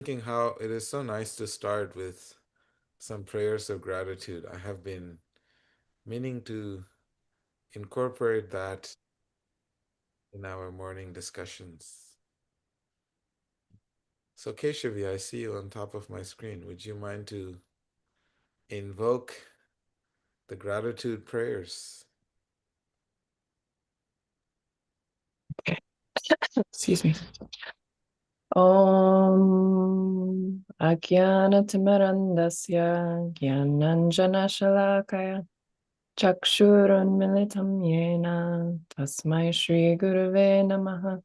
Thinking how it is so nice to start with some prayers of gratitude. I have been meaning to incorporate that in our morning discussions. So, Keshavi, I see you on top of my screen. Would you mind to invoke the gratitude prayers? Excuse me. Om Ajnanatimirandasya Gyananjanashalakaya Chakshurunmilitam Yena Tasmai Shri Guruve Namaha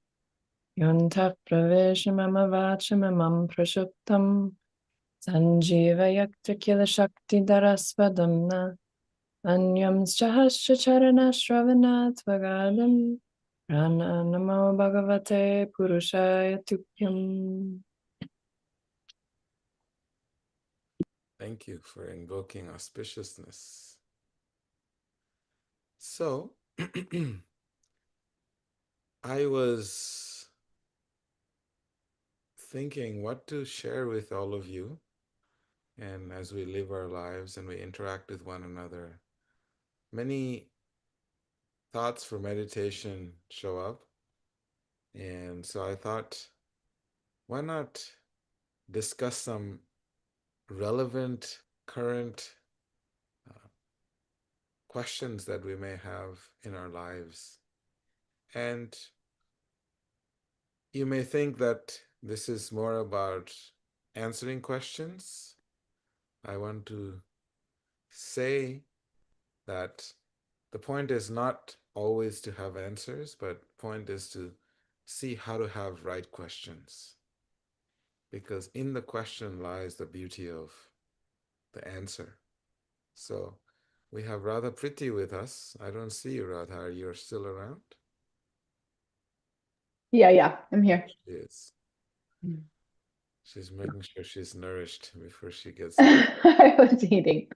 Yontak Praveshimamavachimamam Prashuptam Sanjeevayakta Shakti Darasvadamna Anyam Sahasra Charana Shravana Tvagadim Rana Namo Bhagavate Purushaya Tukyam. Thank you for invoking auspiciousness. So, I was thinking what to share with all of you, and as we live our lives and we interact with one another, many thoughts for meditation show up. And so I thought, why not discuss some relevant, current questions that we may have in our lives? And you may think that this is more about answering questions. I want to say that the point is not always to have answers, but the point is to see how to have right questions. Because in the question lies the beauty of the answer. So we have Radha Priti with us. I don't see you, Radha. You're still around? Yeah, I'm here. She is. Mm. She's making sure she's nourished before she gets up. I was eating.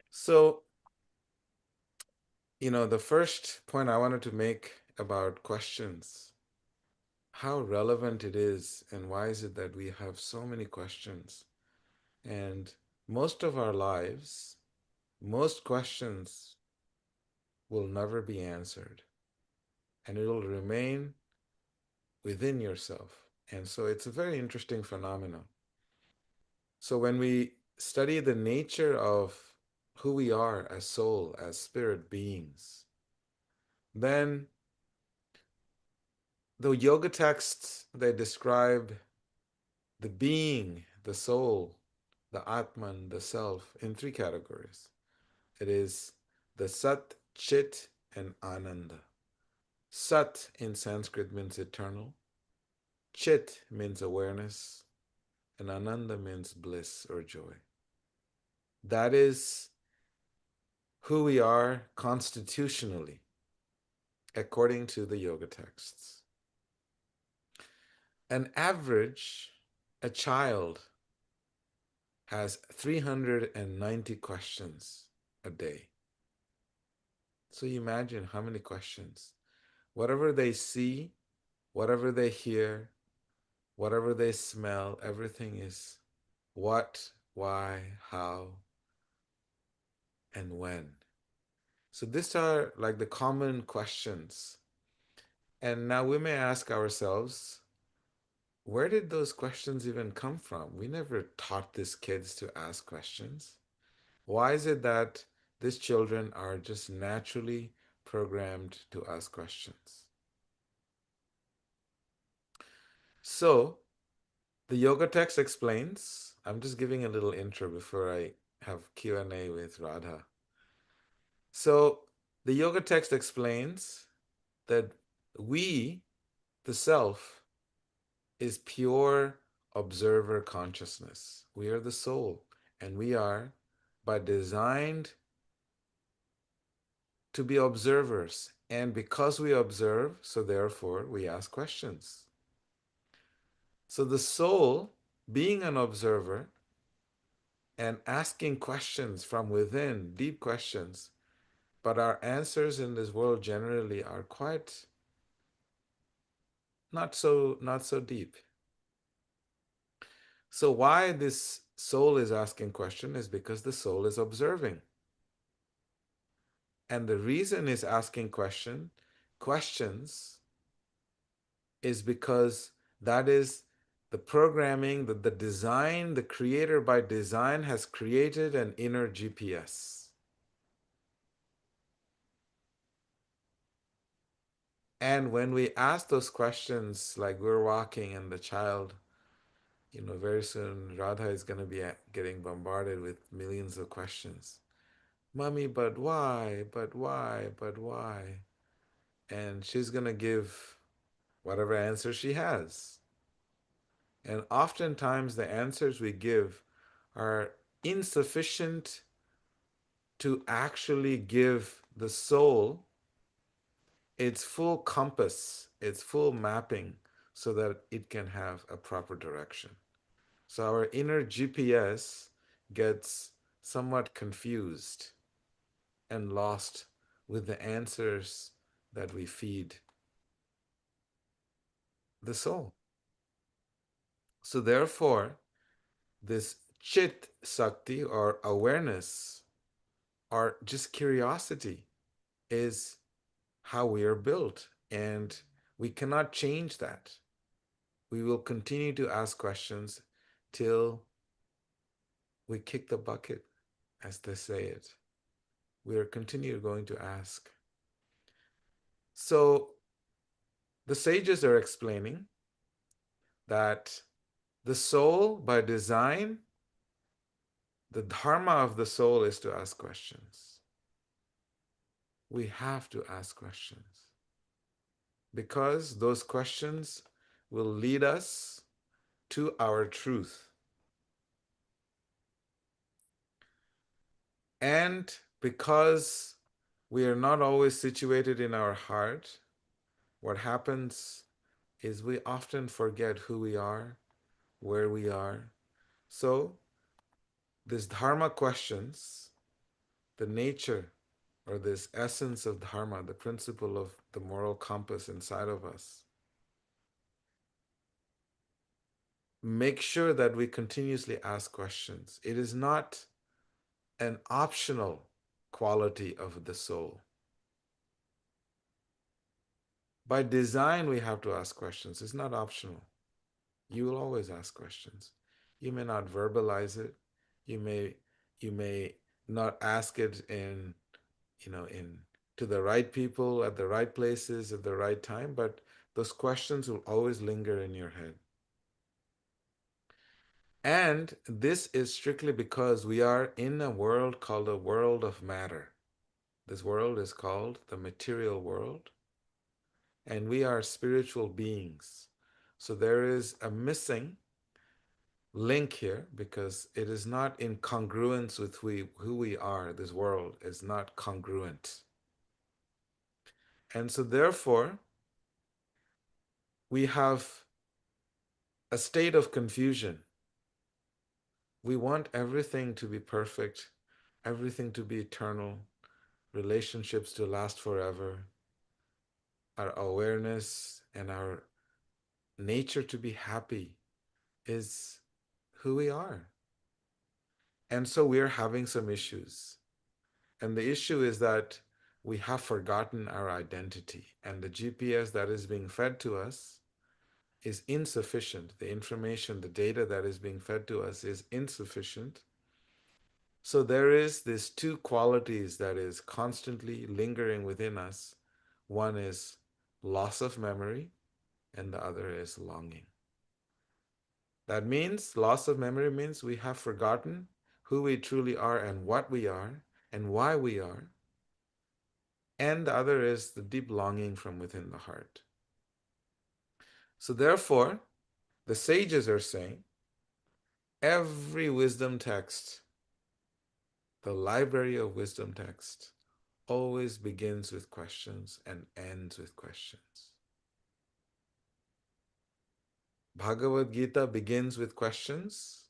So, the first point I wanted to make about questions, how relevant it is, and why is it that we have so many questions? And most of our lives, most questions will never be answered, and it will remain within yourself. And so it's a very interesting phenomenon. So when we study the nature of who we are as soul, as spirit beings, then the yoga texts, they describe the being, the soul, the Atman, the self, in three categories. It is the Sat, Chit, and Ananda. Sat in Sanskrit means eternal. Chit means awareness. And Ananda means bliss or joy. That is who we are constitutionally, according to the yoga texts. An average, a child has 390 questions a day. So you imagine how many questions. Whatever they see, whatever they hear, whatever they smell, everything is what, why, how, and when. So these are like the common questions. And now we may ask ourselves, where did those questions even come from? We never taught these kids to ask questions. Why is it that these children are just naturally programmed to ask questions? So, the yoga text explains, I'm just giving a little intro before I have Q&A with Radha. So, the yoga text explains that we, the self, is pure observer consciousness. We are the soul, and we are by designed to be observers. And because we observe, so therefore we ask questions. So the soul, being an observer and asking questions from within, deep questions, but our answers in this world generally are quite not so deep. So why this soul is asking question is because the soul is observing. And the reason is asking questions is because that is the programming, the design, the creator by design has created an inner GPS. And when we ask those questions, like we're walking and the child, very soon Radha is going to be getting bombarded with millions of questions. Mommy, but why? But why? But why? And she's going to give whatever answer she has. And oftentimes the answers we give are insufficient to actually give the soul its full compass, its full mapping, so that it can have a proper direction. So our inner GPS gets somewhat confused and lost with the answers that we feed the soul. So therefore, this chit sakti or awareness or just curiosity is how we are built, and we cannot change that. We will continue to ask questions till we kick the bucket, as they say it. We are continue going to ask. So the sages are explaining that the soul, by design, the dharma of the soul is to ask questions. We have to ask questions because those questions will lead us to our truth. And because we are not always situated in our heart, what happens is we often forget who we are, where we are. So, these dharma questions, the nature or this essence of dharma, the principle of the moral compass inside of us, make sure that we continuously ask questions. It is not an optional quality of the soul. By design, we have to ask questions. It's not optional. You will always ask questions. You may not verbalize it. You may not ask it in to the right people at the right places at the right time, but those questions will always linger in your head. And this is strictly because we are in a world called a world of matter. This world is called the material world, and we are spiritual beings. So there is a missing link here because it is not in congruence with who we are. This world is not congruent. And so therefore, we have a state of confusion. We want everything to be perfect, everything to be eternal, relationships to last forever, our awareness and our nature to be happy is who we are. And so we're having some issues. And the issue is that we have forgotten our identity, and the GPS that is being fed to us is insufficient. The information, the data that is being fed to us is insufficient. So there is these two qualities that is constantly lingering within us. One is loss of memory, and the other is longing. That means loss of memory means we have forgotten who we truly are and what we are and why we are. And the other is the deep longing from within the heart. So therefore, the sages are saying every wisdom text, the library of wisdom text, always begins with questions and ends with questions. Bhagavad Gita begins with questions.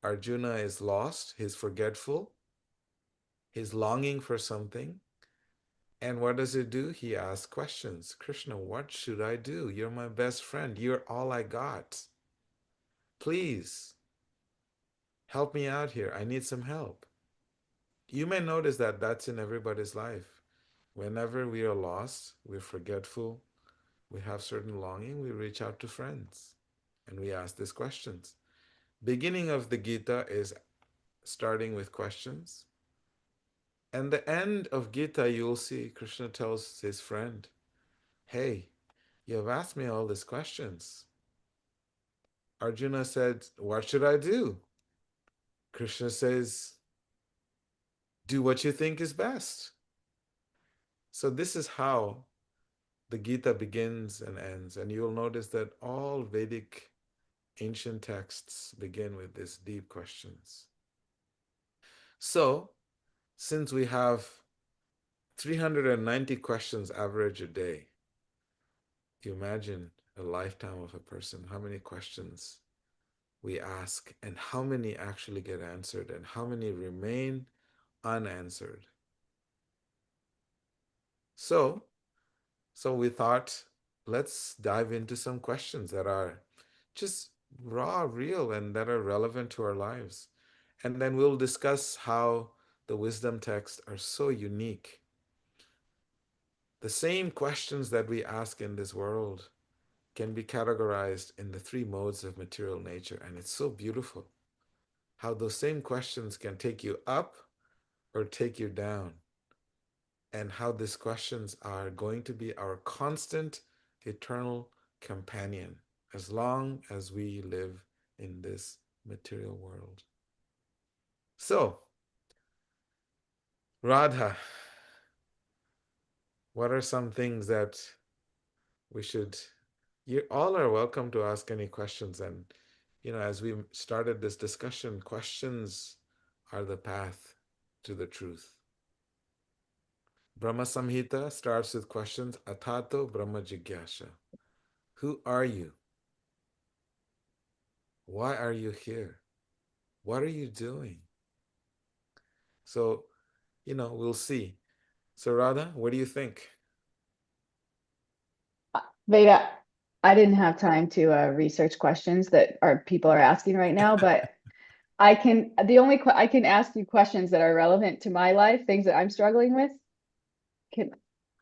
Arjuna is lost, he's forgetful, he's longing for something. And what does it do? He asks questions. Krishna, what should I do? You're my best friend. You're all I got. Please help me out here. I need some help. You may notice that that's in everybody's life. Whenever we are lost, we're forgetful, we have certain longing, we reach out to friends and we ask these questions. Beginning of the Gita is starting with questions. And the end of Gita, you'll see Krishna tells his friend, hey, you have asked me all these questions. Arjuna said, what should I do? Krishna says, do what you think is best. So this is how the Gita begins and ends. And you'll notice that all Vedic ancient texts begin with these deep questions. So, since we have 390 questions average a day, you imagine a lifetime of a person, how many questions we ask and how many actually get answered and how many remain unanswered. So we thought, let's dive into some questions that are just raw, real, and that are relevant to our lives. And then we'll discuss how the wisdom texts are so unique. The same questions that we ask in this world can be categorized in the three modes of material nature. And it's so beautiful how those same questions can take you up or take you down, and how these questions are going to be our constant, eternal companion as long as we live in this material world. So, Radha, what are some things that we should, you all are welcome to ask any questions. And, as we started this discussion, questions are the path to the truth. Brahma Samhita starts with questions, Atato Brahma Jigyasha. Who are you? Why are you here? What are you doing? So, we'll see. So, Radha, what do you think? Veda, I didn't have time to research questions that people are asking right now, but I can I can ask you questions that are relevant to my life, things that I'm struggling with. Can,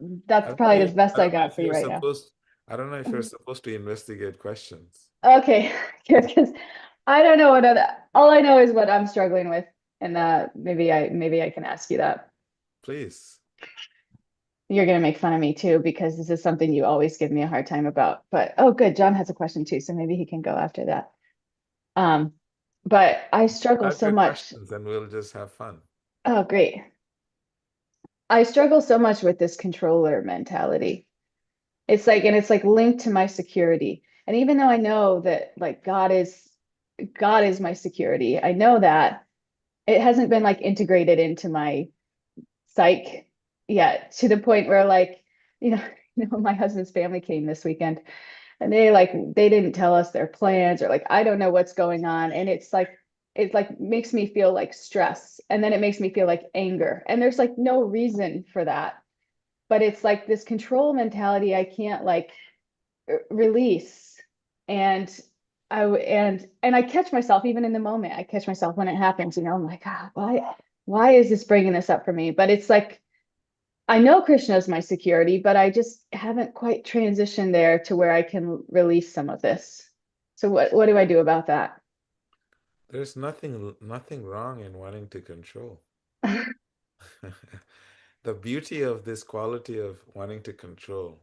I that's don't know probably if, the best I I don't know got if for you you're right now. supposed I don't know if you're supposed to investigate questions. Okay, good, because I don't know all I know is what I'm struggling with, and maybe I can ask you that. Please. You're gonna make fun of me too, because this is something you always give me a hard time about. But oh, good, John has a question too, so maybe he can go after that. Um, but I struggle Have so your much. questions and we'll just have fun. Oh, great. I struggle so much with this controller mentality. And it's like linked to my security. And even though I know that like God is my security, I know that it hasn't been like integrated into my psyche yet to the point where like, you know, my husband's family came this weekend and they didn't tell us their plans or like I don't know what's going on. And it's like makes me feel like stress. And then it makes me feel like anger. And there's like no reason for that. But it's like this control mentality I can't like release. And and I catch myself even in the moment. I catch myself when it happens, I'm like, ah, why is this bringing this up for me? But it's like I know Krishna is my security, but I just haven't quite transitioned there to where I can release some of this. So what do I do about that? There's nothing wrong in wanting to control. The beauty of this quality of wanting to control,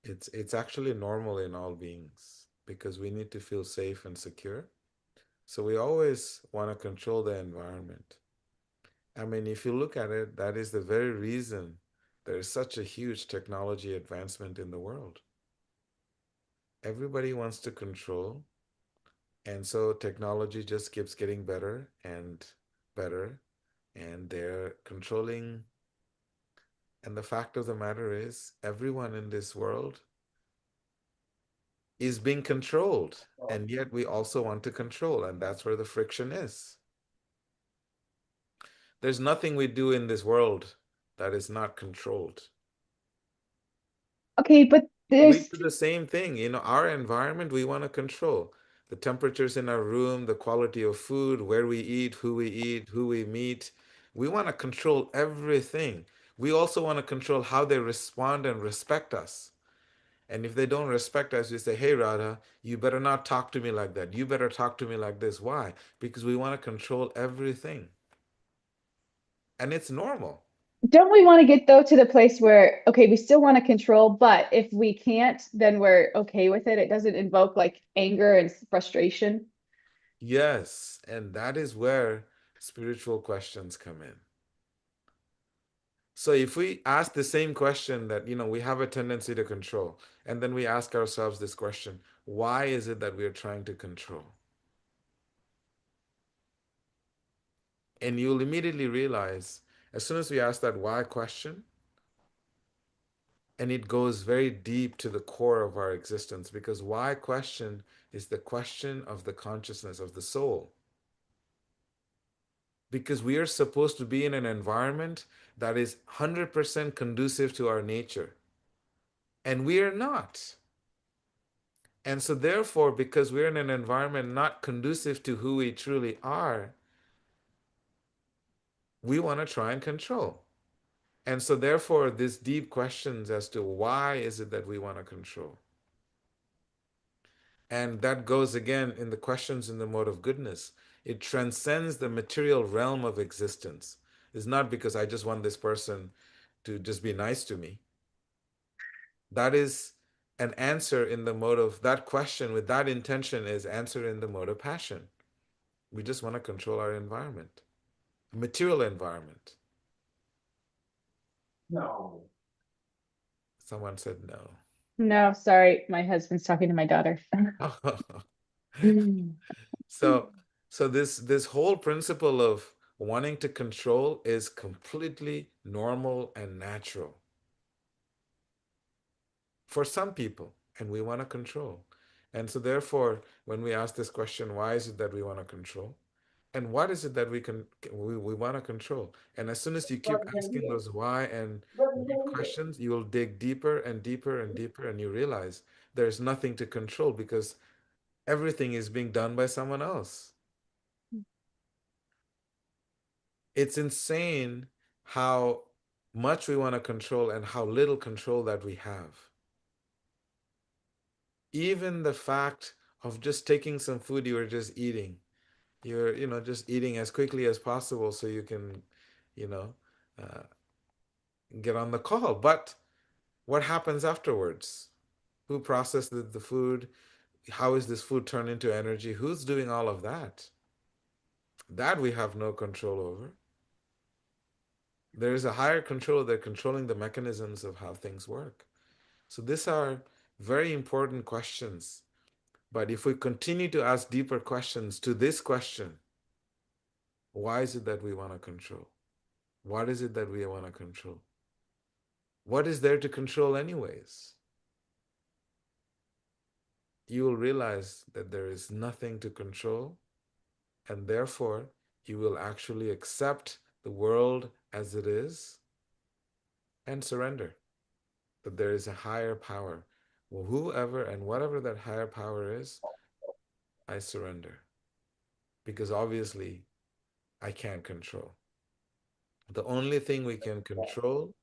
it's actually normal in all beings because we need to feel safe and secure. So we always want to control the environment. I mean, if you look at it, that is the very reason there is such a huge technology advancement in the world. Everybody wants to control, and so technology just keeps getting better and better, and they're controlling. And the fact of the matter is, everyone in this world is being controlled, and yet we also want to control, and that's where the friction is. There's nothing we do in this world that is not controlled. Okay, but We there's do the same thing. Our environment, we want to control the temperatures in our room, the quality of food, where we eat, who we meet. We want to control everything. We also want to control how they respond and respect us. And if they don't respect us, we say, hey, Radha, you better not talk to me like that. You better talk to me like this. Why? Because we want to control everything. And it's normal. don't we want to get though to the place where, okay, we still want to control, but if we can't, then we're okay with it. It doesn't invoke like anger and frustration. Yes. And that is where spiritual questions come in. So if we ask the same question that, we have a tendency to control, and then we ask ourselves this question, why is it that we are trying to control? And you'll immediately realize, as soon as we ask that why question, and it goes very deep to the core of our existence, because why question is the question of the consciousness of the soul. Because we are supposed to be in an environment that is 100% conducive to our nature, and we are not. And so, therefore, because we're in an environment not conducive to who we truly are, we want to try and control. And so, therefore, these deep questions as to why is it that we want to control? And that goes again in the questions in the mode of goodness. It transcends the material realm of existence. It's not because I just want this person to just be nice to me. That is an answer in the mode of that question with that intention is answer in the mode of passion. We just want to control our environment, material environment. No. Someone said no. No, sorry, my husband's talking to my daughter. so this whole principle of wanting to control is completely normal and natural for some people, and we want to control. And so therefore, when we ask this question, why is it that we want to control? And what is it that we want to control? And as soon as you keep asking those why and deep questions, you will dig deeper and deeper and deeper, and you realize there's nothing to control because everything is being done by someone else. It's insane how much we want to control and how little control that we have. Even the fact of just taking some food you were just eating, you're just eating as quickly as possible so you can you know uh, get on the call. But what happens afterwards? Who processes the food? How is this food turned into energy? Who's doing all of that? That we have no control over. There is a higher control. They're controlling the mechanisms of how things work. So these are very important questions. But if we continue to ask deeper questions to this question, why is it that we want to control? What is it that we want to control? What is there to control, anyways? You will realize that there is nothing to control, and therefore you will actually accept the world as it is and surrender that there is a higher power. Well, whoever and whatever that higher power is, I surrender because obviously I can't control. The only thing we can control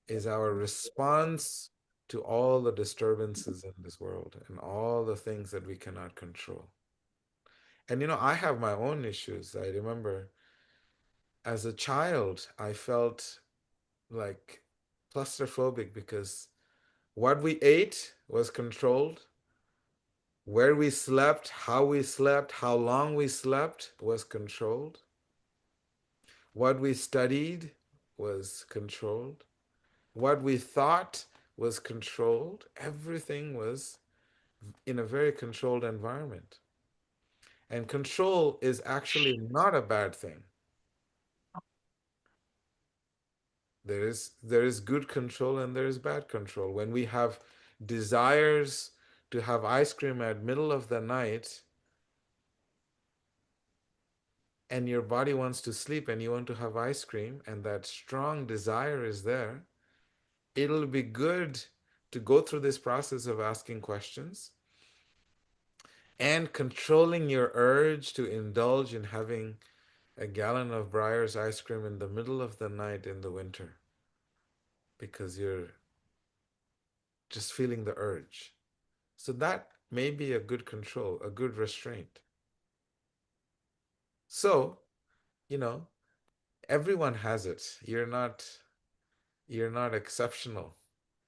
is our response to all the disturbances in this world and all the things that we cannot control. And I have my own issues. I remember as a child, I felt like claustrophobic because what we ate was controlled, where we slept, how long we slept was controlled, what we studied was controlled, what we thought was controlled. Everything was in a very controlled environment. And control is actually not a bad thing. There is good control and there is bad control. When we have desires to have ice cream at middle of the night and your body wants to sleep and you want to have ice cream and that strong desire is there, it'll be good to go through this process of asking questions and controlling your urge to indulge in having a gallon of Breyer's ice cream in the middle of the night in the winter because you're just feeling the urge. So that may be a good control, a good restraint. So, you know, everyone has it. You're not exceptional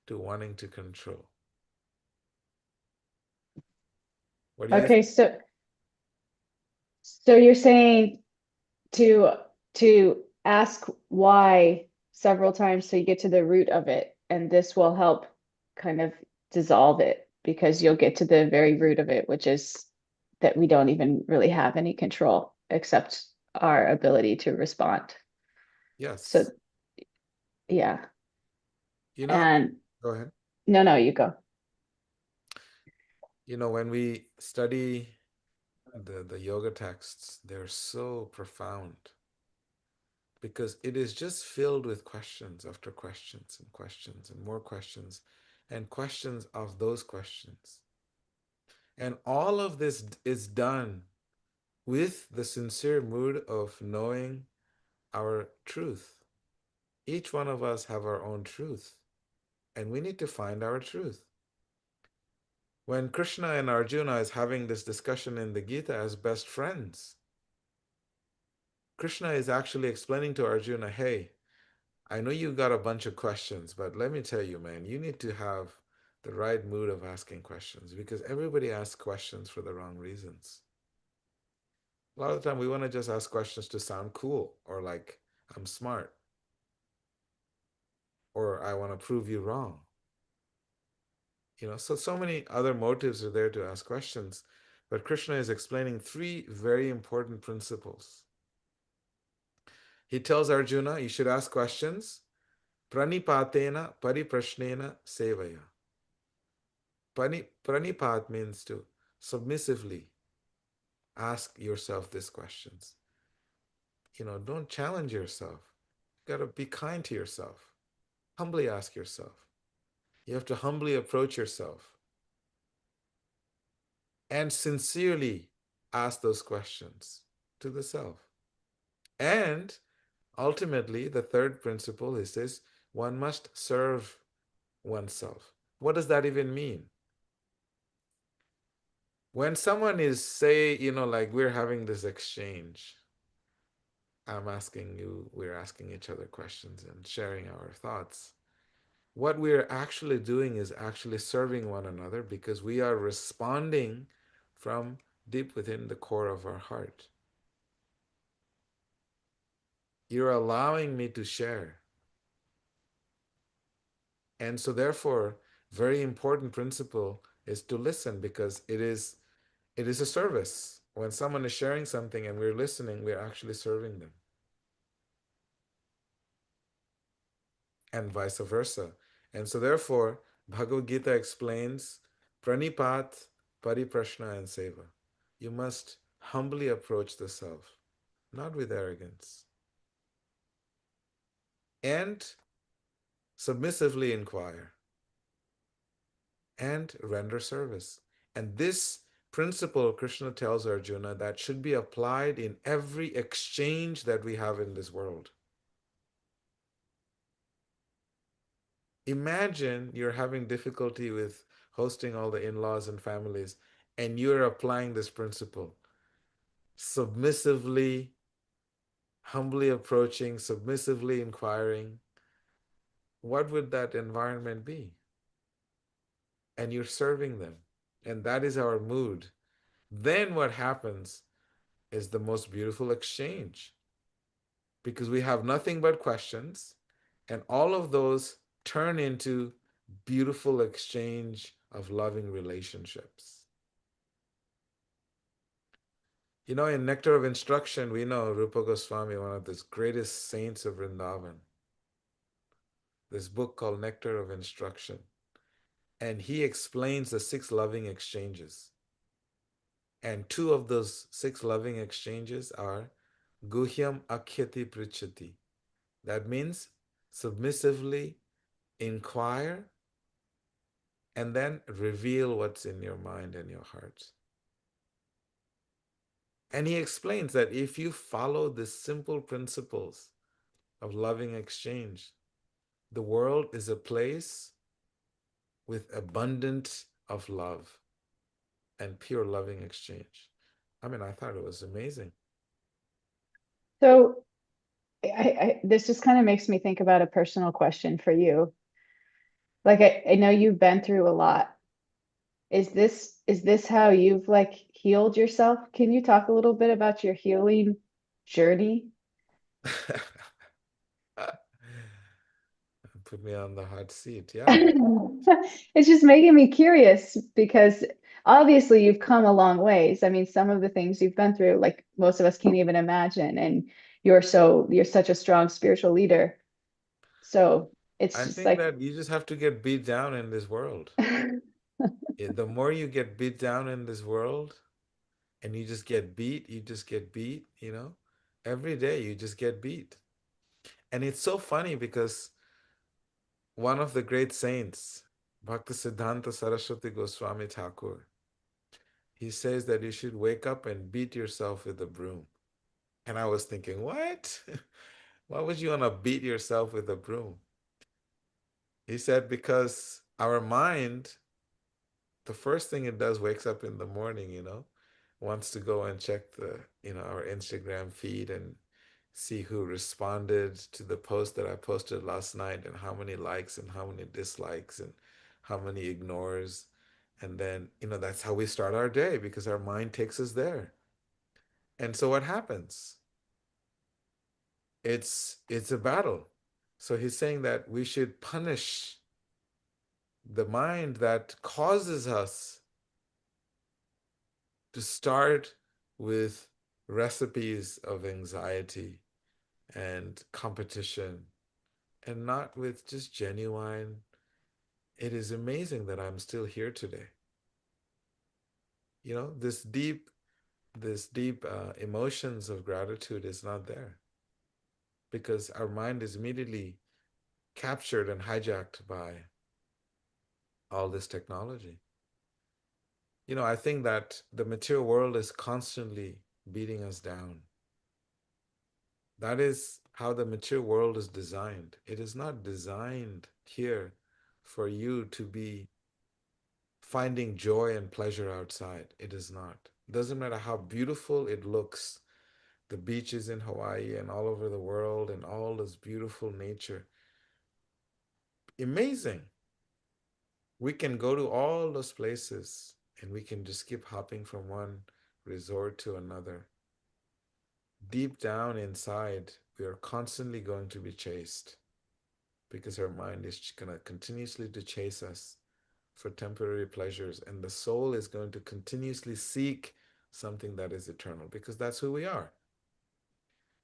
to wanting to control. What do you think? Okay, so you're saying to ask why several times so you get to the root of it, and this will help kind of dissolve it because you'll get to the very root of it, which is that we don't even really have any control except our ability to respond. So Yes. yeah, You know, and go ahead. no, you go. You know, when we study the yoga texts, they're so profound because it is just filled with questions after questions and more questions and questions of those questions. And all of this is done with the sincere mood of knowing our truth. Each one of us have our own truth, and we need to find our truth. When Krishna and Arjuna is having this discussion in the Gita as best friends, Krishna is actually explaining to Arjuna, hey, I know you got a bunch of questions, but let me tell you, man, you need to have the right mood of asking questions because everybody asks questions for the wrong reasons. A lot of the time, we want to just ask questions to sound cool or like I'm smart or I want to prove you wrong. So many other motives are there to ask questions. But Krishna is explaining three very important principles. He tells Arjuna, you should ask questions. Pranipatena pariprashnena sevaya. Pranipat means to submissively ask yourself these questions. Don't challenge yourself. You got to be kind to yourself. Humbly ask yourself. You have to humbly approach yourself and sincerely ask those questions to the self. And ultimately, the third principle is this: one must serve oneself. What does that even mean? When someone is, say, like we're having this exchange, I'm asking you, we're asking each other questions and sharing our thoughts. What we're actually doing is actually serving one another because we are responding from deep within the core of our heart. You're allowing me to share. And so therefore, very important principle is to listen because it is a service. When someone is sharing something and we're listening, we're actually serving them. And vice versa. And so therefore, Bhagavad Gita explains pranipat, pariprashna, and seva. You must humbly approach the self, not with arrogance, and submissively inquire and render service. And this principle, Krishna tells Arjuna, that should be applied in every exchange that we have in this world. Imagine you're having difficulty with hosting all the in-laws and families, and you're applying this principle. Submissively, humbly approaching, submissively inquiring. What would that environment be? And you're serving them. And that is our mood. Then what happens is the most beautiful exchange because we have nothing but questions, and all of those turn into beautiful exchange of loving relationships. In Nectar of Instruction, we know Rupa Goswami, one of the greatest saints of Vrindavan, this book called Nectar of Instruction. And he explains the six loving exchanges. And two of those six loving exchanges are Guhyam akhyati prichati. That means submissively inquire and then reveal what's in your mind and your heart. And he explains that if you follow the simple principles of loving exchange, the world is a place with abundance of love and pure loving exchange. I mean, I thought it was amazing. So this just kind of makes me think about a personal question for you. Like I know you've been through a lot. Is this how you've like healed yourself? Can you talk a little bit about your healing journey? Put me on the hot seat. Yeah. It's just making me curious because obviously you've come a long ways. I mean, some of the things you've been through, like most of us can't even imagine. And you're such a strong spiritual leader. So it's I just think like that you just have to get beat down in this world. The more you get beat down in this world and you just get beat, you know, every day you just get beat. And it's so funny because one of the great saints, Bhaktisiddhanta Saraswati Goswami Thakur, he says that you should wake up and beat yourself with a broom. And I was thinking, what? Why would you want to beat yourself with a broom? He said, because our mind, the first thing it does, wakes up in the morning, you know, wants to go and check our Instagram feed and see who responded to the post that I posted last night and how many likes and how many dislikes and how many ignores. And then, that's how we start our day because our mind takes us there. And so what happens? It's a battle. So he's saying that we should punish the mind that causes us to start with recipes of anxiety and competition and not with just genuine. It is amazing that I'm still here today. This deep emotions of gratitude is not there because our mind is immediately captured and hijacked by all this technology. I think that the material world is constantly beating us down. That is how the material world is designed. It is not designed here for you to be finding joy and pleasure outside. It is not. Doesn't matter how beautiful it looks, the beaches in Hawaii and all over the world and all this beautiful nature. Amazing. We can go to all those places and we can just keep hopping from one resort to another. Deep down inside, we are constantly going to be chased because our mind is going to continuously to chase us for temporary pleasures, and the soul is going to continuously seek something that is eternal because that's who we are.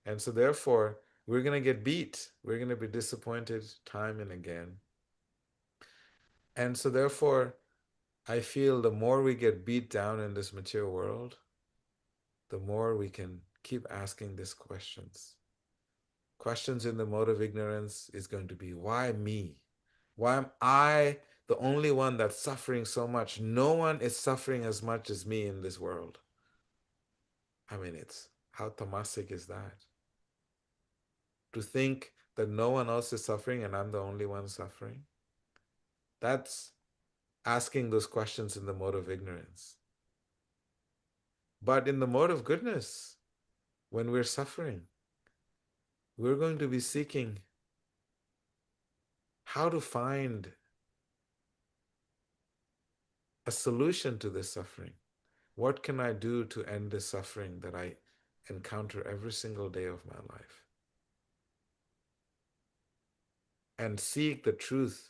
And so therefore we're going to get beat, we're going to be disappointed time and again. And so therefore I feel the more we get beat down in this material world, the more we can keep asking these questions in the mode of ignorance is going to be, why me? Why am I the only one that's suffering so much? No one is suffering as much as me in this world. I mean, it's how tamasic is that? To think that no one else is suffering and I'm the only one suffering? That's asking those questions in the mode of ignorance. But in the mode of goodness, when we're suffering, we're going to be seeking how to find a solution to this suffering. What can I do to end the suffering that I encounter every single day of my life? And seek the truth,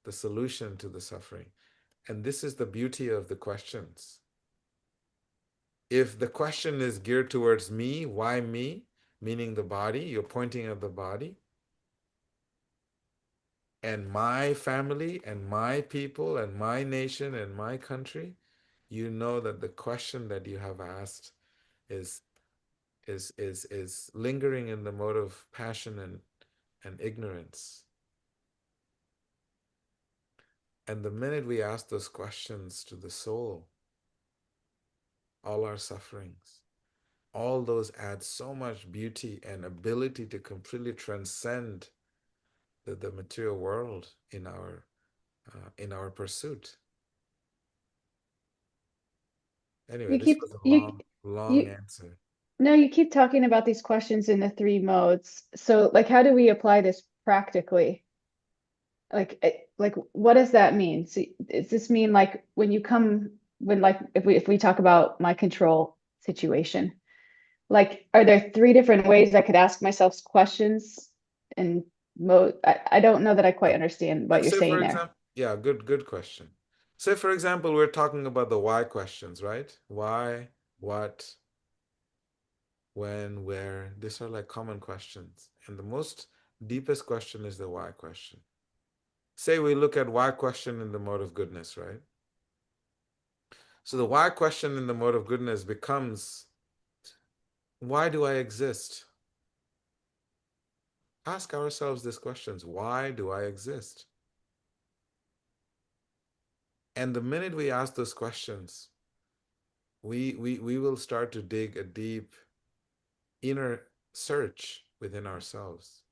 the solution to the suffering. And this is the beauty of the questions. If the question is geared towards me, why me? Meaning the body, you're pointing at the body, and my family, and my people, and my nation, and my country, you know that the question that you have asked is is lingering in the mode of passion and ignorance. And the minute we ask those questions to the soul, all our sufferings, all those add so much beauty and ability to completely transcend the material world in our pursuit. Anyway, You this keep was a you long you answer. no, you keep talking about these questions in the three modes. So like how do we apply this practically? Like what does that mean? So does this mean like when you come when like if we talk about my control situation, like are there three different ways I could ask myself questions and mode? I don't know that I quite understand what you're Say for saying there. example, yeah, good question. Say for example, we're talking about the why questions, right? Why, what, when, where. These are like common questions. And the most deepest question is the why question. Say we look at why question in the mode of goodness, right? So the why question in the mode of goodness becomes, why do I exist? Ask ourselves these questions. Why do I exist? And the minute we ask those questions, we will start to dig a deep inner search within ourselves.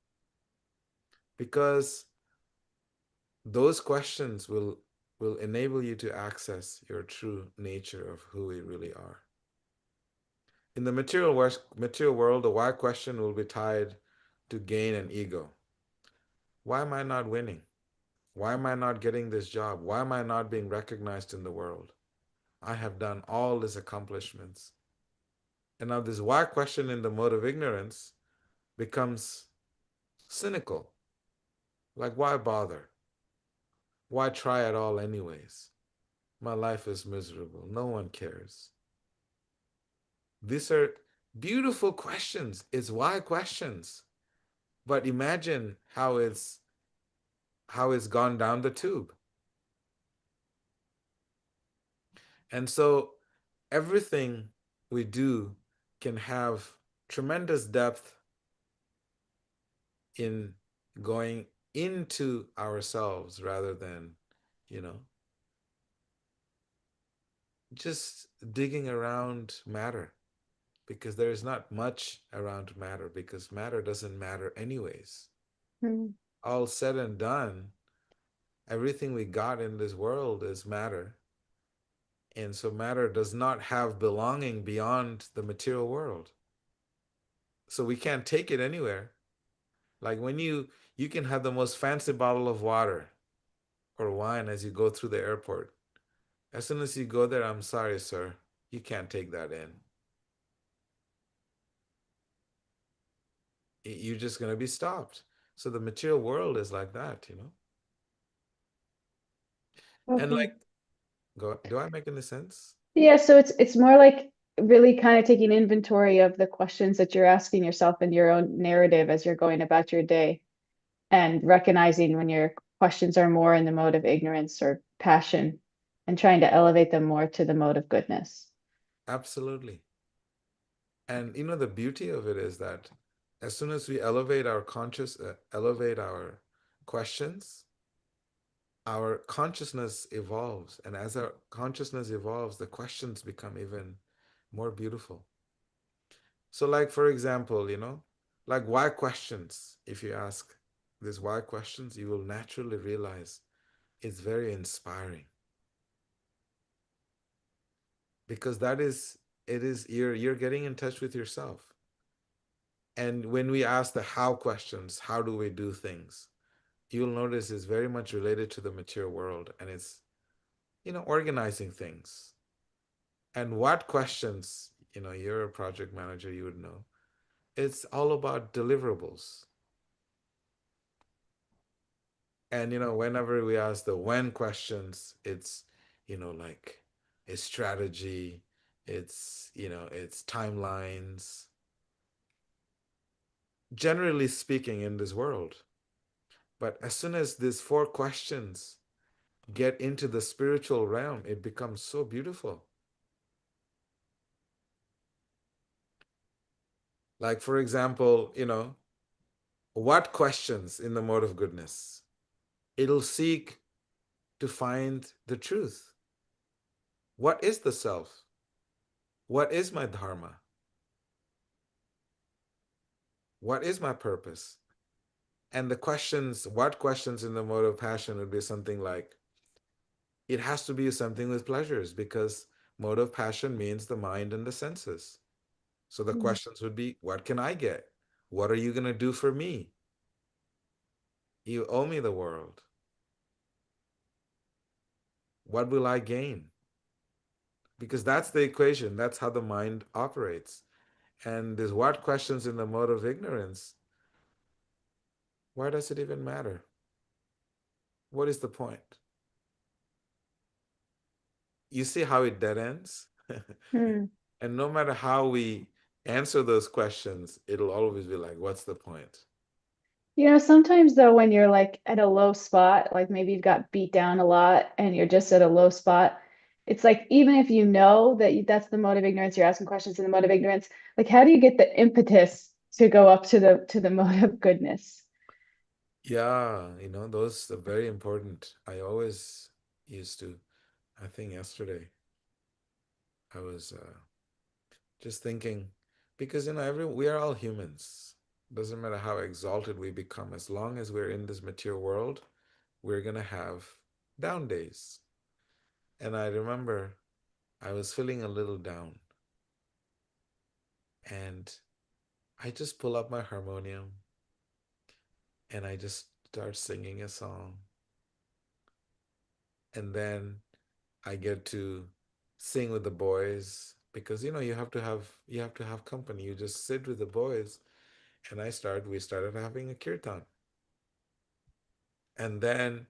Because those questions will enable you to access your true nature of who we really are. In the material world, the why question will be tied to gain and ego. Why am I not winning? Why am I not getting this job? Why am I not being recognized in the world? I have done all these accomplishments. And now this why question in the mode of ignorance becomes cynical. Like, why bother? Why try at all, anyways? My life is miserable. No one cares. These are beautiful questions. It's why questions. But imagine how it's gone down the tube. And so everything we do can have tremendous depth in going into ourselves rather than, you know, just digging around matter, because there is not much around matter, because matter doesn't matter anyways. Hmm. All said and done, everything we got in this world is matter. And so matter does not have belonging beyond the material world. So we can't take it anywhere. Like when you can have the most fancy bottle of water or wine as you go through the airport. As soon as you go there, I'm sorry, sir, you can't take that in. You're just going to be stopped. So the material world is like that, you know? And like, Okay. do I make any sense? Yeah, so it's more like really kind of taking inventory of the questions that you're asking yourself in your own narrative as you're going about your day and recognizing when your questions are more in the mode of ignorance or passion and trying to elevate them more to the mode of goodness. Absolutely. And you know, the beauty of it is that as soon as we elevate our questions, our consciousness evolves. And as our consciousness evolves, the questions become even more beautiful. So, like, for example, you know, like why questions, if you ask these why questions, you will naturally realize it's very inspiring, because you're getting in touch with yourself. And when we ask the how questions, how do we do things, you'll notice it's very much related to the material world, and it's, you know, organizing things. And what questions, you know, you're a project manager, you would know. It's all about deliverables. And, you know, whenever we ask the when questions, it's, you know, like it's strategy, it's timelines, generally speaking, in this world. But as soon as these four questions get into the spiritual realm, it becomes so beautiful. Like, for example, what questions in the mode of goodness? It'll seek to find the truth. What is the self? What is my dharma? What is my purpose? And what questions in the mode of passion would be something like, it has to be something with pleasures because mode of passion means the mind and the senses. So the Mm. questions would be, what can I get? What are you going to do for me? You owe me the world. What will I gain? Because that's the equation. That's how the mind operates. And there's what questions in the mode of ignorance. Why does it even matter? What is the point? You see how it dead ends? Mm. And no matter how we answer those questions, it'll always be like, what's the point? Sometimes though, when you're like at a low spot, like maybe you've got beat down a lot and you're just at a low spot, it's like even if you know that that's the mode of ignorance, you're asking questions in the mode of ignorance, like how do you get the impetus to go up to the mode of goodness? Yeah, those are very important. I always used to, I think yesterday, I was just thinking, because, we are all humans. Doesn't matter how exalted we become, as long as we're in this material world, we're going to have down days. And I remember I was feeling a little down, and I just pull up my harmonium and I just start singing a song. And then I get to sing with the boys because you have to have company. You just sit with the boys, and we started having a kirtan. And then,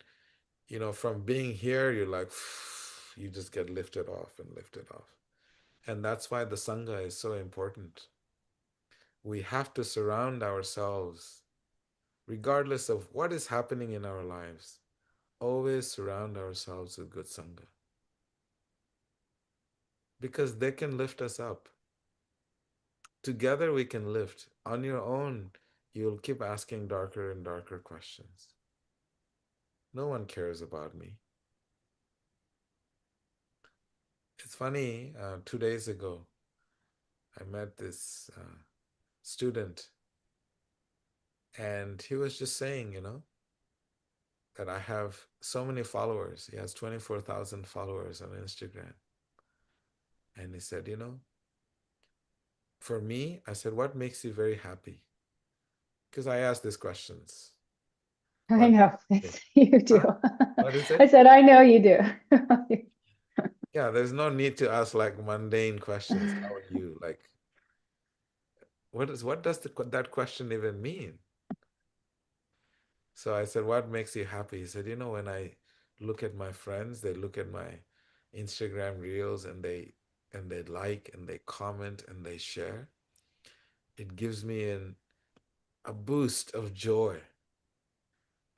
from being here, you're like, you just get lifted off and lifted off. And that's why the Sangha is so important. We have to surround ourselves, regardless of what is happening in our lives, always surround ourselves with good Sangha because they can lift us up. Together we can lift. On your own, you'll keep asking darker and darker questions. No one cares about me. It's funny, 2 days ago, I met this student, and he was just saying, that I have so many followers. He has 24,000 followers on Instagram. And he said, for me, I said, what makes you very happy? Because I asked these questions. I What know makes you do. Huh? What is I it? said, I know you do. Yeah, there's no need to ask like mundane questions. How are you? Like, what does that question even mean? So I said, what makes you happy? He said, when I look at my friends, they look at my Instagram reels and they like and they comment and they share. It gives me a boost of joy.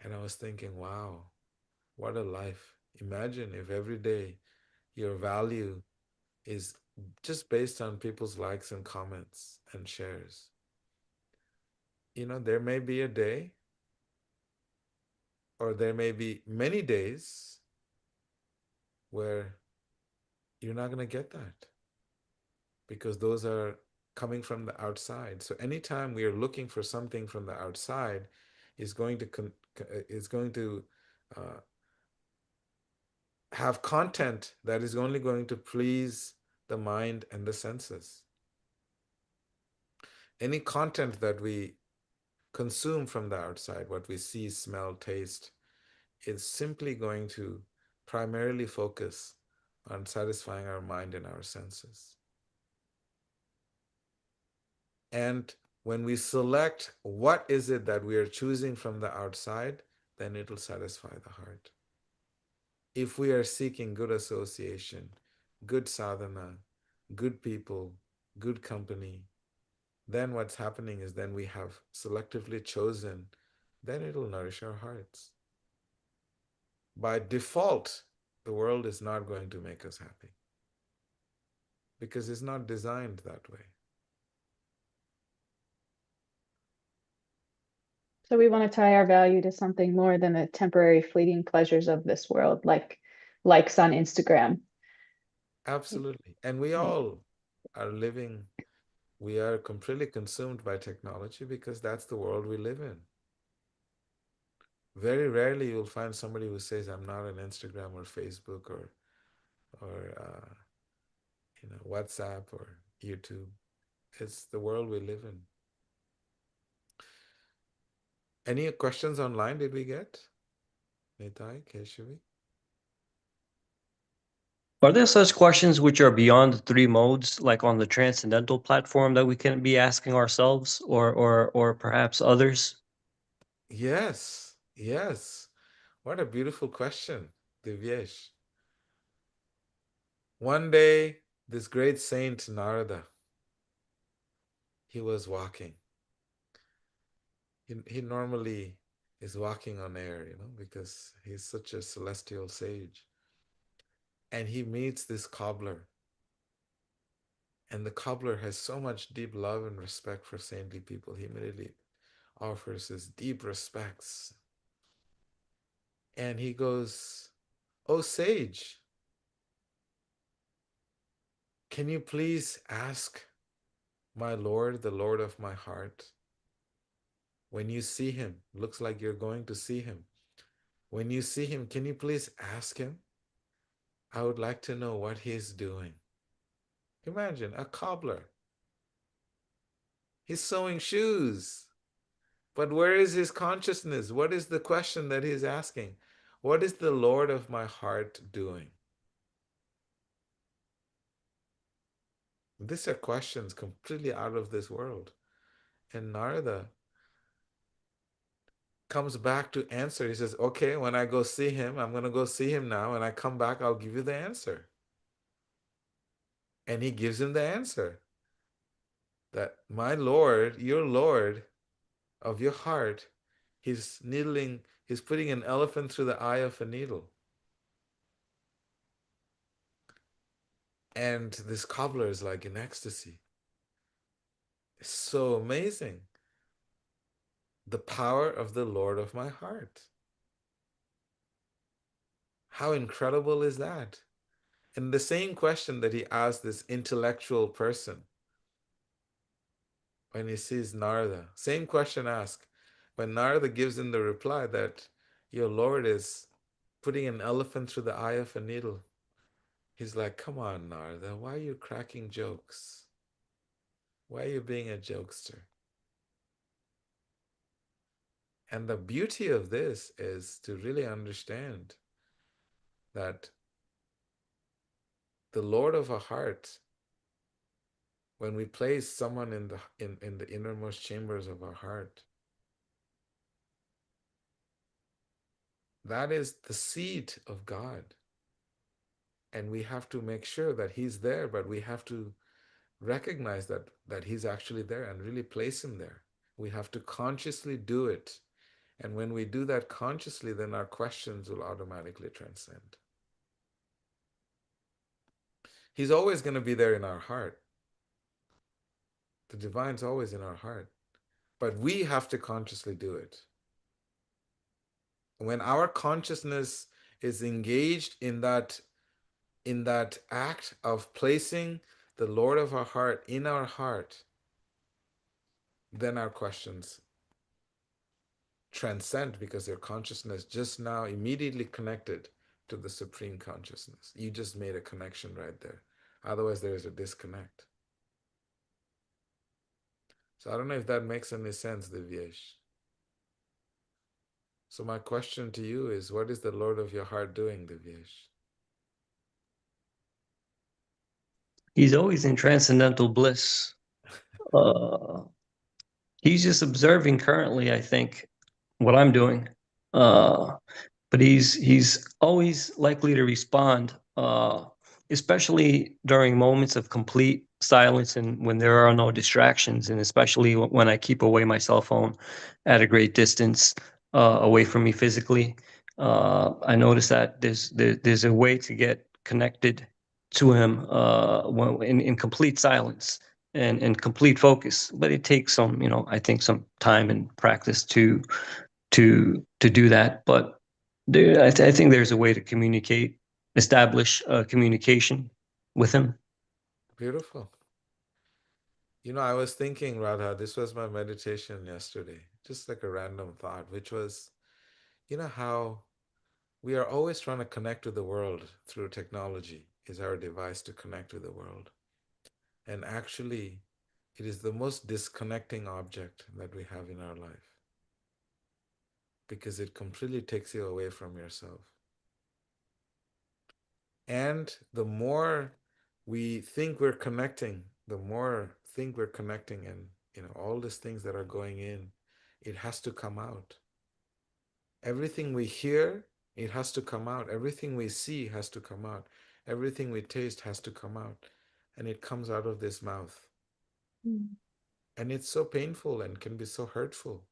And I was thinking, wow, what a life. Imagine if every day your value is just based on people's likes and comments and shares. There may be a day, or there may be many days where you're not going to get that because those are coming from the outside. So anytime we are looking for something from the outside, is going to is going to uh, have content that is only going to please the mind and the senses. Any content that we consume from the outside, what we see, smell, taste, is simply going to primarily focus on satisfying our mind and our senses. And when we select what is it that we are choosing from the outside, then it'll satisfy the heart. If we are seeking good association, good sadhana, good people, good company, then what's happening is then we have selectively chosen, then it'll nourish our hearts. By default, the world is not going to make us happy because it's not designed that way. So we want to tie our value to something more than the temporary fleeting pleasures of this world, like likes on Instagram. Absolutely. And we Yeah. all are living, we are completely consumed by technology because that's the world we live in. Very rarely you'll find somebody who says, I'm not on Instagram or Facebook or WhatsApp or YouTube. It's the world we live in. Any questions online did we get? Nitai, Keshavi? Are there such questions which are beyond the three modes, like on the transcendental platform, that we can be asking ourselves or perhaps others? Yes, yes. What a beautiful question, Divyesh. One day, this great saint Narada, he was walking. He normally is walking on air, because he's such a celestial sage. And he meets this cobbler. And the cobbler has so much deep love and respect for saintly people. He immediately offers his deep respects. And he goes, "Oh, sage, can you please ask my Lord, the Lord of my heart, when you see him, looks like you're going to see him. When you see him, can you please ask him? I would like to know what he's doing." Imagine a cobbler. He's sewing shoes. But where is his consciousness? What is the question that he's asking? What is the Lord of my heart doing? These are questions completely out of this world. And Narada comes back to answer. He says, okay, when I go see him, I'm going to go see him now. When I come back, I'll give you the answer. And he gives him the answer that my Lord, your Lord of your heart, he's putting an elephant through the eye of a needle. And this cobbler is like in ecstasy. It's so amazing. The power of the Lord of my heart. How incredible is that? And the same question that he asked this intellectual person when he sees Narada, same question asked. When Narada gives him the reply that your Lord is putting an elephant through the eye of a needle, he's like, come on, Narada, why are you cracking jokes? Why are you being a jokester? And the beauty of this is to really understand that the Lord of our heart, when we place someone in the innermost chambers of our heart, that is the seat of God. And we have to make sure that he's there, but we have to recognize that he's actually there and really place him there. We have to consciously do it. And when we do that consciously, then our questions will automatically transcend. He's always going to be there in our heart. The divine's always in our heart. But we have to consciously do it. When our consciousness is engaged in that act of placing the Lord of our heart in our heart, then our questions transcend because your consciousness just now immediately connected to the supreme consciousness. You just made a connection right there. Otherwise, there is a disconnect. So I don't know if that makes any sense, Divyesh. So my question to you is, what is the Lord of your heart doing, Divyesh? He's always in transcendental bliss. Uh, he's just observing currently, I think, what I'm doing. But he's always likely to respond, especially during moments of complete silence and when there are no distractions, and especially when I keep away my cell phone at a great distance away from me physically. I notice that there's a way to get connected to him when in complete silence. and complete focus. But it takes some, I think some time and practice to do that. But I think there's a way to establish communication with him. Beautiful. I was thinking, Radha, this was my meditation yesterday, just like a random thought, which was, how we are always trying to connect with the world through technology, is our device to connect with the world. And actually, it is the most disconnecting object that we have in our life because it completely takes you away from yourself. And the more we think we're connecting, and all these things that are going in, it has to come out. Everything we hear, it has to come out. Everything we see has to come out. Everything we taste has to come out. And it comes out of this mouth. And it's so painful and can be so hurtful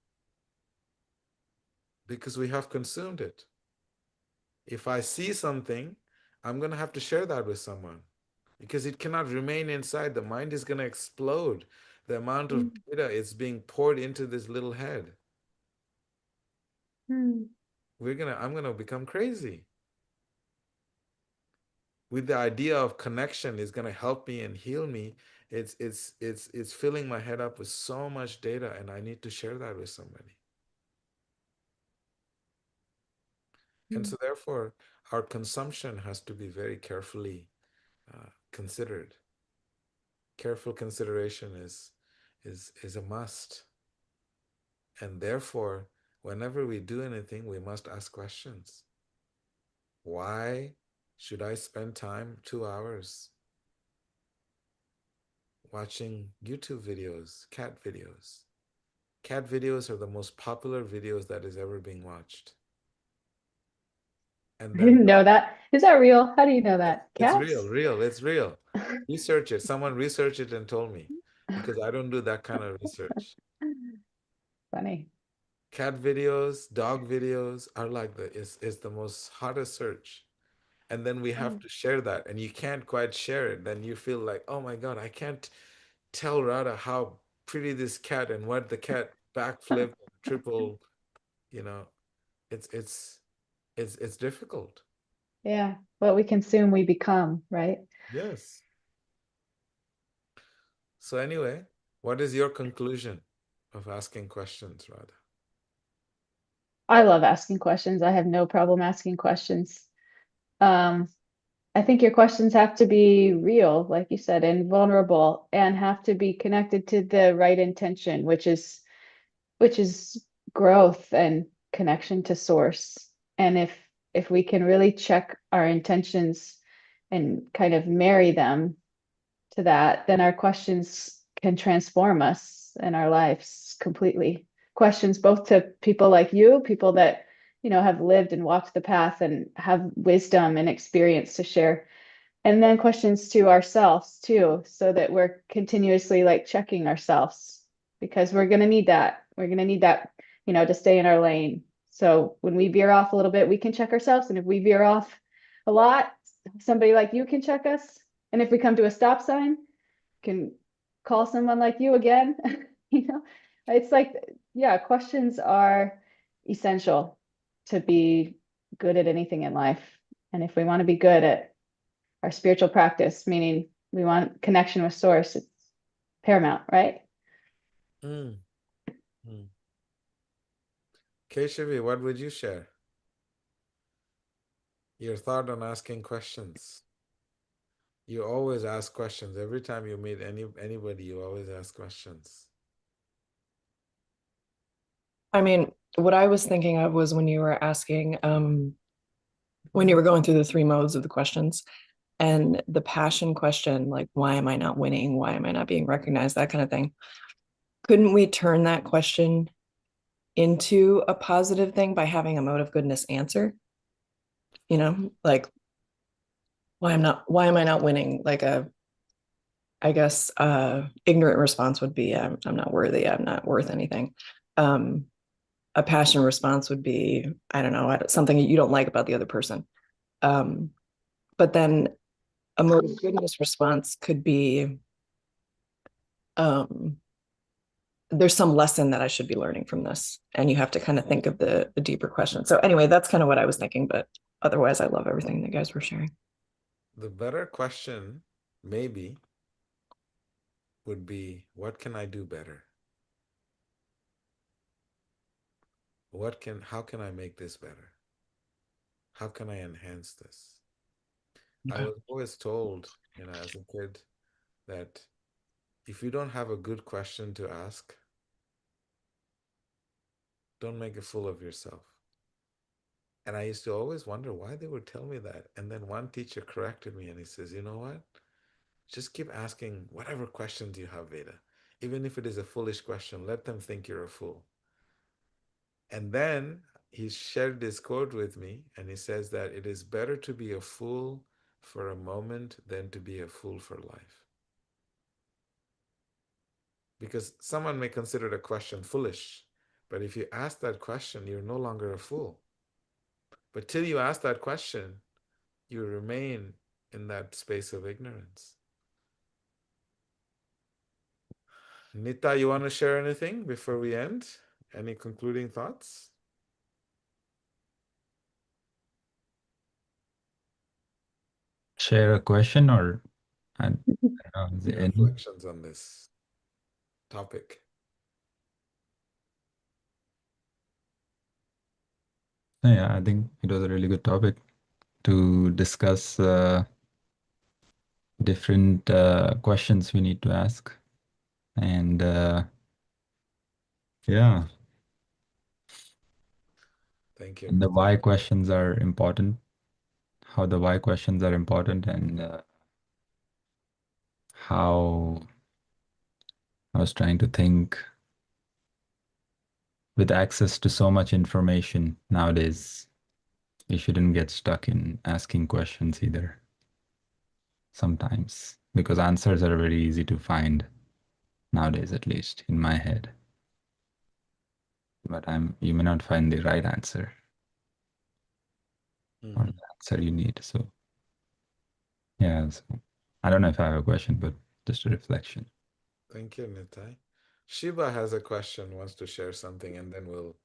because we have consumed it. If I see something, I'm going to have to share that with someone because it cannot remain inside. The mind is going to explode. The amount of data is being poured into this little head. I'm going to become crazy. With the idea of connection is going to help me and heal me, it's filling my head up with so much data, and I need to share that with somebody. And so therefore, our consumption has to be very carefully considered. Careful consideration is a must. And therefore, whenever we do anything, we must ask questions. Why should I spend time 2 hours watching YouTube videos, cat videos? Cat videos are the most popular videos that is ever being watched. And I then didn't know that. Is that real? How do you know that? it's Cats? it's real. Research it. Someone researched it and told me, because I don't do that kind of research. Funny. Cat videos, dog videos are like is the most hottest search. And then we have to share that, and you can't quite share it. Then you feel like, oh my God, I can't tell Radha how pretty this cat and what the cat backflip, triple, you know, it's difficult. Yeah. What we consume, we become, right? Yes. So anyway, what is your conclusion of asking questions, Radha? I love asking questions. I have no problem asking questions. Um, I think your questions have to be real, like you said, and vulnerable, and have to be connected to the right intention, which is growth and connection to source. And if we can really check our intentions and kind of marry them to that, then our questions can transform us and our lives completely. Questions both to people like you, people that have lived and walked the path and have wisdom and experience to share, and then questions to ourselves too, so that we're continuously like checking ourselves, because we're going to need that. We're going to need that, to stay in our lane. So when we veer off a little bit, we can check ourselves. And if we veer off a lot, somebody like you can check us. And if we come to a stop sign, can call someone like you again. It's like, yeah, questions are essential to be good at anything in life. And if we want to be good at our spiritual practice, meaning we want connection with source, it's paramount, right? Mm. Keshavi, what would you share? Your thought on asking questions. You always ask questions. Every time you meet anybody, you always ask questions. I mean, what I was thinking of was when you were asking, when you were going through the 3 modes of the questions and the passion question, like, why am I not winning? Why am I not being recognized? That kind of thing. Couldn't we turn that question into a positive thing by having a mode of goodness answer? Like, why am I not winning? Like I guess ignorant response would be I'm not worthy, I'm not worth anything. A passion response would be, I don't know, something you don't like about the other person. But then a mode of goodness response could be, um, there's some lesson that I should be learning from this. And you have to kind of think of the deeper question. So anyway, that's kind of what I was thinking, but otherwise I love everything that you guys were sharing. The better question, maybe, would be, what can I do better? How can I make this better? How can I enhance this? I Okay. was always told, as a kid, that if you don't have a good question to ask, don't make a fool of yourself. And I used to always wonder why they would tell me that. And then one teacher corrected me and he says, you know what? Just keep asking whatever questions you have, Veda. Even if it is a foolish question, let them think you're a fool. And then he shared this quote with me, and he says that it is better to be a fool for a moment than to be a fool for life. Because someone may consider the question foolish, but if you ask that question, you're no longer a fool. But till you ask that question, you remain in that space of ignorance. Nita, you want to share anything before we end? Any concluding thoughts? Share a question or I don't know, is there Your any? reflections on this topic. Yeah, I think it was a really good topic to discuss different questions we need to ask. And yeah, Thank you, and the Nita. why questions are important, how the why questions are important, and how I was trying to think with access to so much information nowadays, you shouldn't get stuck in asking questions either sometimes because answers are very easy to find nowadays, at least in my head. But you may not find the right answer or the answer you need. So yeah, so I don't know if I have a question, but just a reflection. Thank you, Nitai. Shiba has a question, wants to share something, and then we'll.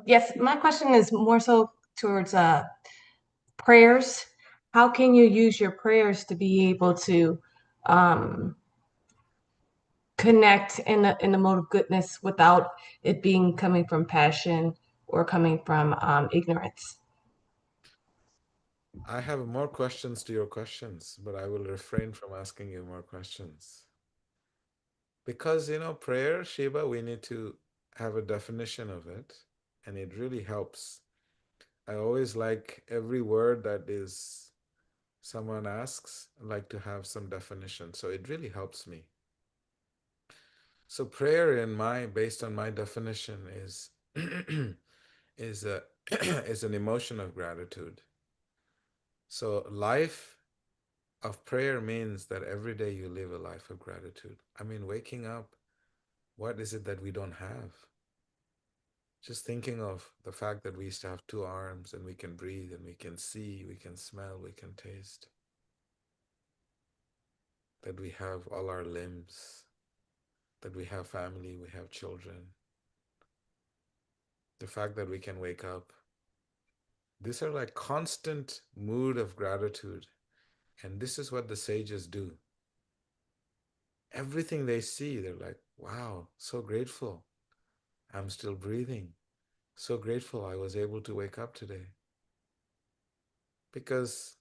Yes, my question is more so towards prayers. How can you use your prayers to be able to um, connect in the mode of goodness without it being coming from passion or coming from ignorance? I have more questions to your questions, but I will refrain from asking you more questions. Because, prayer, Shiba, we need to have a definition of it, and it really helps. I always like every word that is someone asks, I like to have some definition. So it really helps me. So prayer based on my definition is a is an emotion of gratitude. So life of prayer means that every day you live a life of gratitude. I mean, waking up, what is it that we don't have? Just thinking of the fact that we used to have two arms and we can breathe and we can see, we can smell, we can taste, that we have all our limbs, that we have family, we have children, the fact that we can wake up. These are like constant mood of gratitude. And this is what the sages do. Everything they see, they're like, wow, so grateful. I'm still breathing. So grateful I was able to wake up today. Because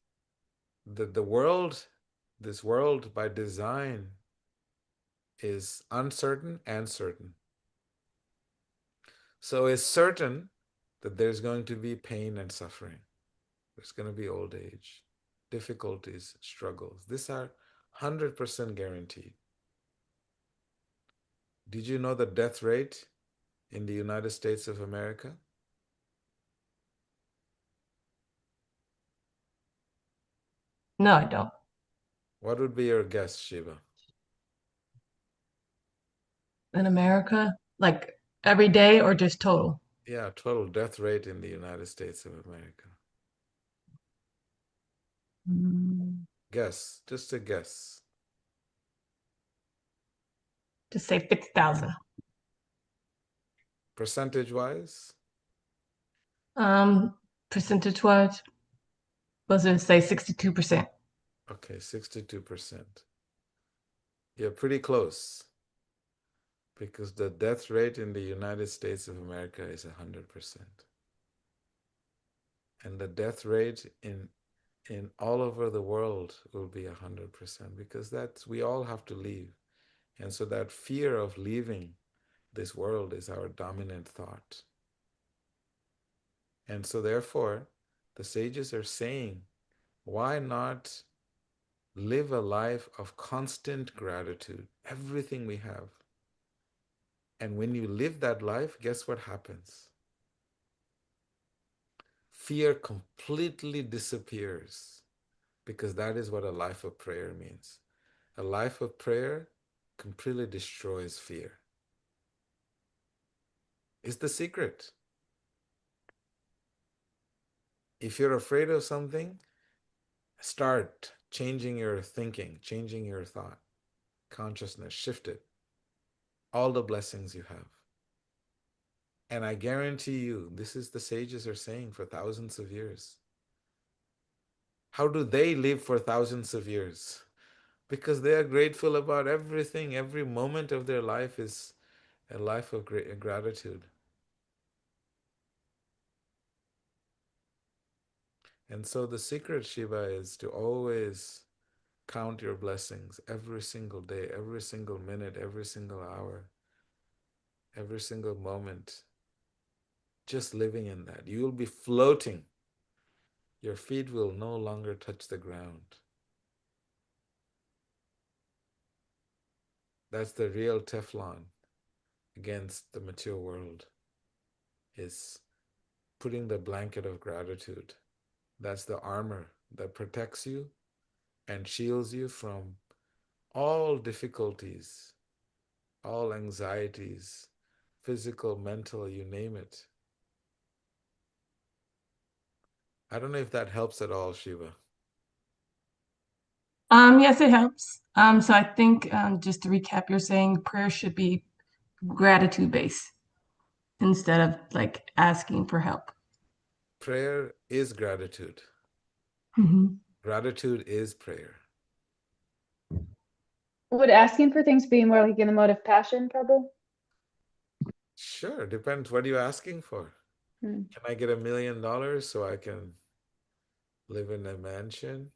the world, this world by design is uncertain and certain. So it's certain that there's going to be pain and suffering. There's going to be old age, difficulties, struggles. These are 100% guaranteed. Did you know the death rate in the United States of America? No, I don't. What would be your guess, Shiva? In America, like every day or just total? Yeah, total death rate in the United States of America. Guess, just a guess. Just say 50,000. Percentage-wise? Percentage-wise, was it say 62%? Okay, 62%. You're pretty close because the death rate in the United States of America is 100%. And the death rate in all over the world will be 100% because that's we all have to leave. And so that fear of leaving this world is our dominant thought. And so therefore, the sages are saying, why not live a life of constant gratitude, everything we have. And when you live that life, guess what happens? Fear completely disappears because that is what a life of prayer means. A life of prayer completely destroys fear. It's the secret. If you're afraid of something, start changing your thinking, changing your thought, consciousness, shift it. All the blessings you have. And I guarantee you, this is the sages are saying for thousands of years. How do they live for thousands of years? Because they are grateful about everything. Every moment of their life is a life of gratitude. And so the secret, Shiva, is to always count your blessings every single day, every single minute, every single hour, every single moment. Just living in that. You will be floating. Your feet will no longer touch the ground. That's the real Teflon against the mature world, is putting the blanket of gratitude. That's the armor that protects you and shields you from all difficulties, all anxieties, physical, mental, you name it. I don't know if that helps at all, Shiva. Yes, it helps. So I think just to recap, you're saying prayer should be gratitude based instead of like asking for help. Prayer is gratitude. Mm-hmm. Gratitude is prayer. Would asking for things be more like in the mode of passion, Prabhu? Sure, depends. What are you asking for? Hmm. Can I get $1 million so I can live in a mansion?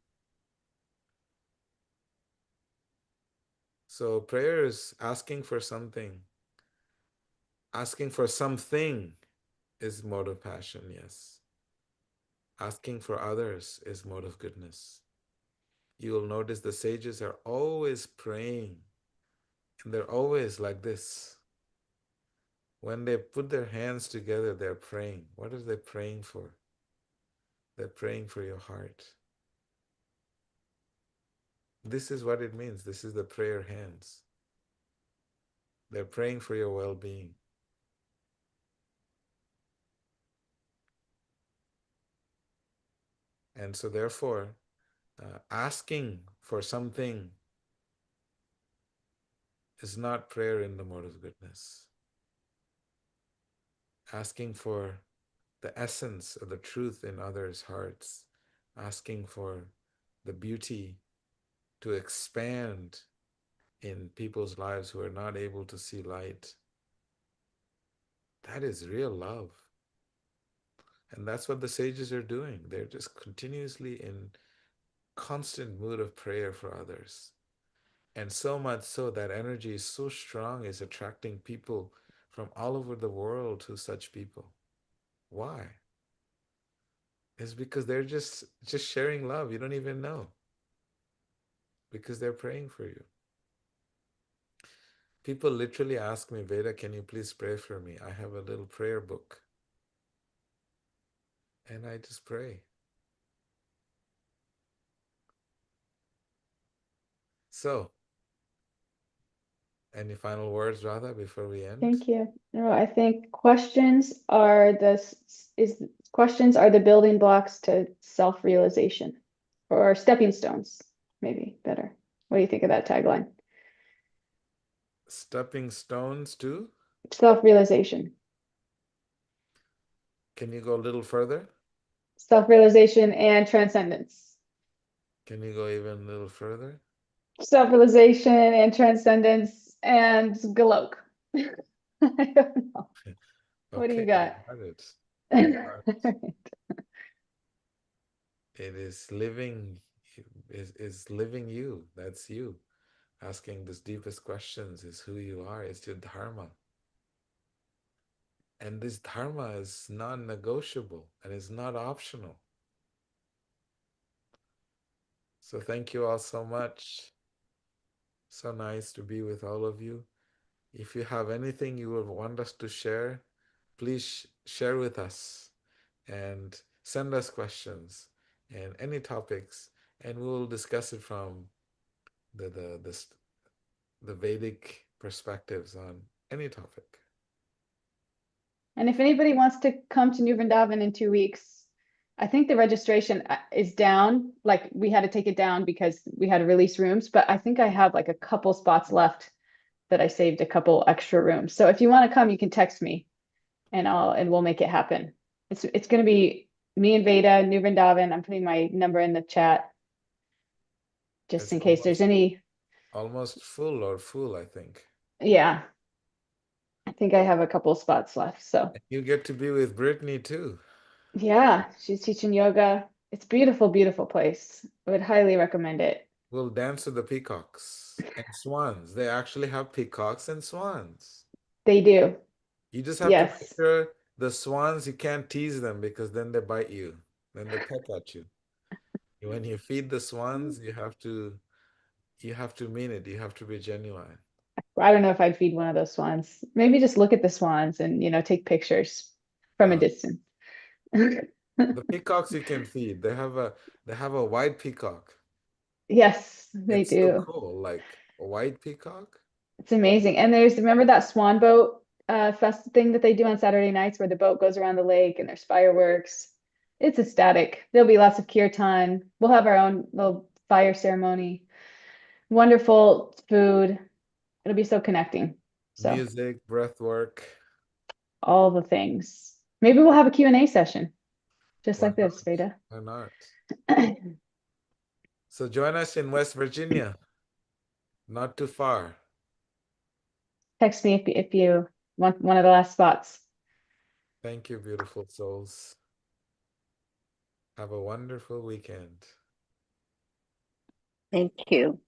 So prayer is asking for something. Asking for something is mode of passion, yes. Asking for others is mode of goodness. You will notice the sages are always praying, and they're always like this. When they put their hands together, they're praying. What are they praying for? They're praying for your heart. This is what it means. This is the prayer hands. They're praying for your well-being. And so therefore, asking for something is not prayer in the mode of goodness. Asking for the essence of the truth in others' hearts, asking for the beauty to expand in people's lives who are not able to see light. That is real love. And that's what the sages are doing. They're just continuously in constant mood of prayer for others. And so much so that energy is so strong, is attracting people from all over the world to such people. Why? It's because they're just sharing love. You don't even know. Because they're praying for you. People literally ask me, Veda, can you please pray for me? I have a little prayer book. And I just pray. So, any final words, Radha, before we end? Thank you. No, I think questions are the building blocks to self-realization or stepping stones. maybe better. What do you think of that tagline? Stepping stones to? Self-realization. Can you go a little further? Self-realization and transcendence. Can you go even a little further? Self-realization and transcendence and Galok. I don't know. What do you Okay, got? got it. You got it is living, is living you. That's you. Asking the deepest questions is who you are. It's your dharma. And this dharma is non-negotiable and is not optional. So thank you all so much. So nice to be with all of you. If you have anything you would want us to share, please share with us and send us questions and any topics, and we will discuss it from the Vedic perspectives on any topic. And if anybody wants to come to New Vrindavan in 2 weeks, I think the registration is down. Like we had to take it down because we had to release rooms, but I think I have like a couple spots left that I saved a couple extra rooms. So if you want to come, you can text me and we'll make it happen. It's going to be me and Veda, New Vrindavan. I'm putting my number in the chat just It's in case there's any. almost full, I think. Yeah, I think I have a couple spots left. So You get to be with Brittany too. yeah, she's teaching yoga. It's beautiful, beautiful place. I would highly recommend it. We'll dance with the peacocks and swans. They actually have peacocks and swans. They do. You just have to make Yes. sure the swans, you can't tease them because then they bite you. Then they peck at you. When you feed the swans, you have to mean it. You have to be genuine. I don't know if I'd feed one of those swans. Maybe just look at the swans and, take pictures from a Uh, distance. the peacocks you can feed. They have a white peacock. Yes, they It's so do. cool. Like a white peacock. It's amazing. And remember that swan boat fest thing that they do on Saturday nights where the boat goes around the lake and there's fireworks. It's ecstatic. There'll be lots of kirtan. We'll have our own little fire ceremony. Wonderful food. It'll be so connecting. So Music, breath work. all the things. Maybe we'll have a Q&A session just Why like this, not? Veda. Why not? So join us in West Virginia. Not too far. Text me if you want one of the last spots. Thank you, beautiful souls. Have a wonderful weekend. Thank you.